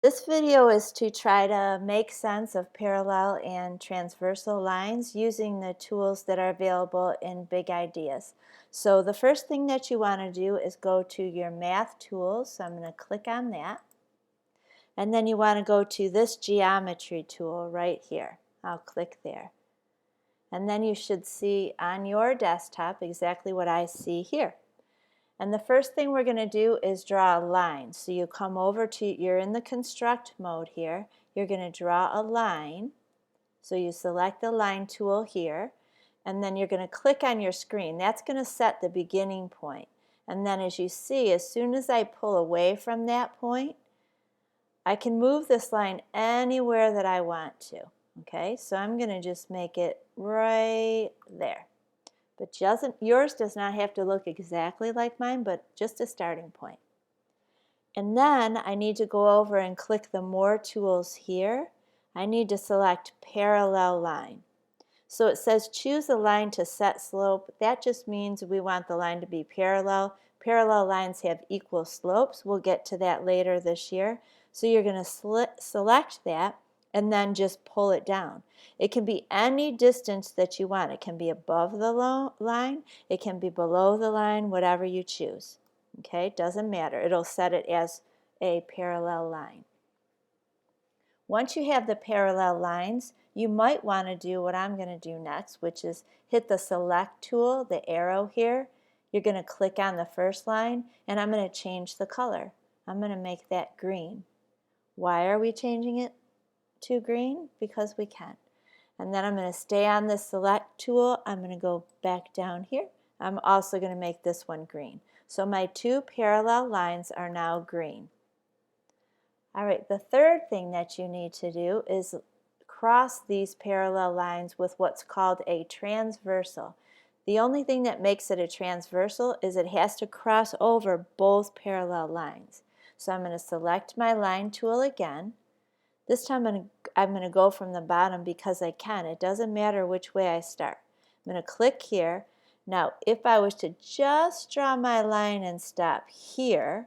This video is to try to make sense of parallel and transversal lines using the tools that are available in Big Ideas. So the first thing that you want to do is go to your math tools. So I'm going to click on that. And then you want to go to this geometry tool right here. I'll click there. And then you should see on your desktop exactly what I see here. And the first thing we're going to do is draw a line. So you come over to, you're in the construct mode here. You're going to draw a line. So you select the line tool here. And then you're going to click on your screen. That's going to set the beginning point. And then as you see, as soon as I pull away from that point, I can move this line anywhere that I want to. Okay, so I'm going to just make it right there. But yours does not have to look exactly like mine, but just a starting point. And then I need to go over and click the More tools here. I need to select Parallel Line. So it says choose a line to set slope. That just means we want the line to be parallel. Parallel lines have equal slopes. We'll get to that later this year. So you're going to select that and then just pull it down. It can be any distance that you want. It can be above the line, it can be below the line, whatever you choose. Okay, doesn't matter. It'll set it as a parallel line. Once you have the parallel lines, you might want to do what I'm going to do next, which is hit the select tool, the arrow here. You're going to click on the first line, and I'm going to change the color. I'm going to make that green. Why are we changing it to green? Because we can. And then I'm going to stay on the select tool. I'm going to go back down here. I'm also going to make this one green. So my two parallel lines are now green. All right, the third thing that you need to do is cross these parallel lines with what's called a transversal. The only thing that makes it a transversal is it has to cross over both parallel lines. So I'm going to select my line tool again. This time I'm going to go from the bottom because I can. It doesn't matter which way I start. I'm going to click here. Now, if I was to just draw my line and stop here,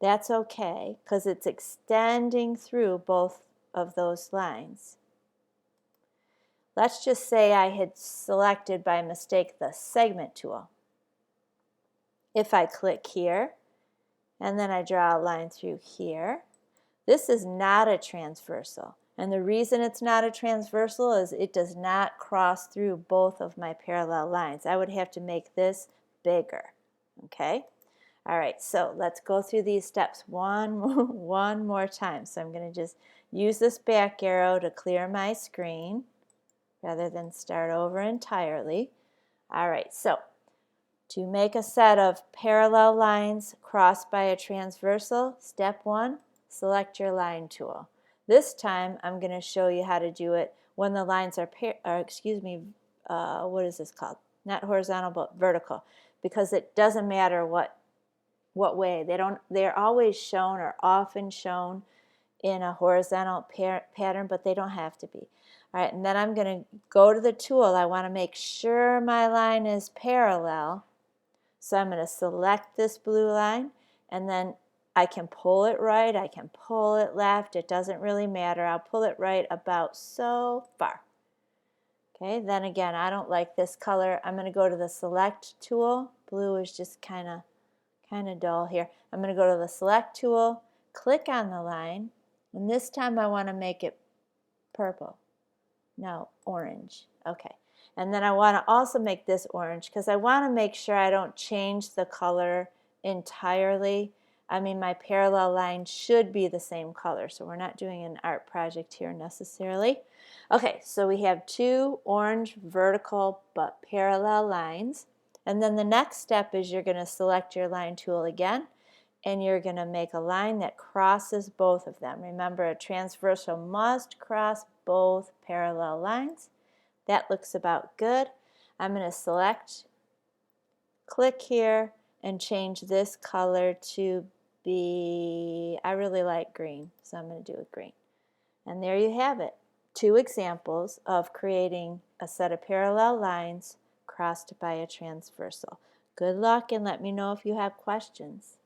that's okay because it's extending through both of those lines. Let's just say I had selected by mistake the segment tool. If I click here and then I draw a line through here, this is not a transversal. And the reason it's not a transversal is it does not cross through both of my parallel lines. I would have to make this bigger. Okay? All right, so let's go through these steps one more time. So I'm going to just use this back arrow to clear my screen rather than start over entirely. All right, so to make a set of parallel lines crossed by a transversal, step one, select your line tool. This time I'm going to show you how to do it when the lines are what is this called? Not horizontal but vertical, because it doesn't matter what way. They're always shown or often shown in a horizontal pattern, but they don't have to be. All right, and then I'm going to go to the tool. I want to make sure my line is parallel. So I'm going to select this blue line, and then I can pull it right, I can pull it left, it doesn't really matter. I'll pull it right about so far. Okay, then again, I don't like this color. I'm going to go to the select tool. Blue is just kind of dull here. I'm going to go to the select tool, click on the line, and this time I want to make it purple. No, orange. Okay. And then I want to also make this orange because I want to make sure I don't change the color entirely. I mean, my parallel line should be the same color, so we're not doing an art project here necessarily. Okay, so we have two orange vertical but parallel lines. And then the next step is you're going to select your line tool again, and you're going to make a line that crosses both of them. Remember, a transversal must cross both parallel lines. That looks about good. I'm going to select, click here, and change this color to be, I really like green, so I'm going to do it green. And there you have it. Two examples of creating a set of parallel lines crossed by a transversal. Good luck and let me know if you have questions.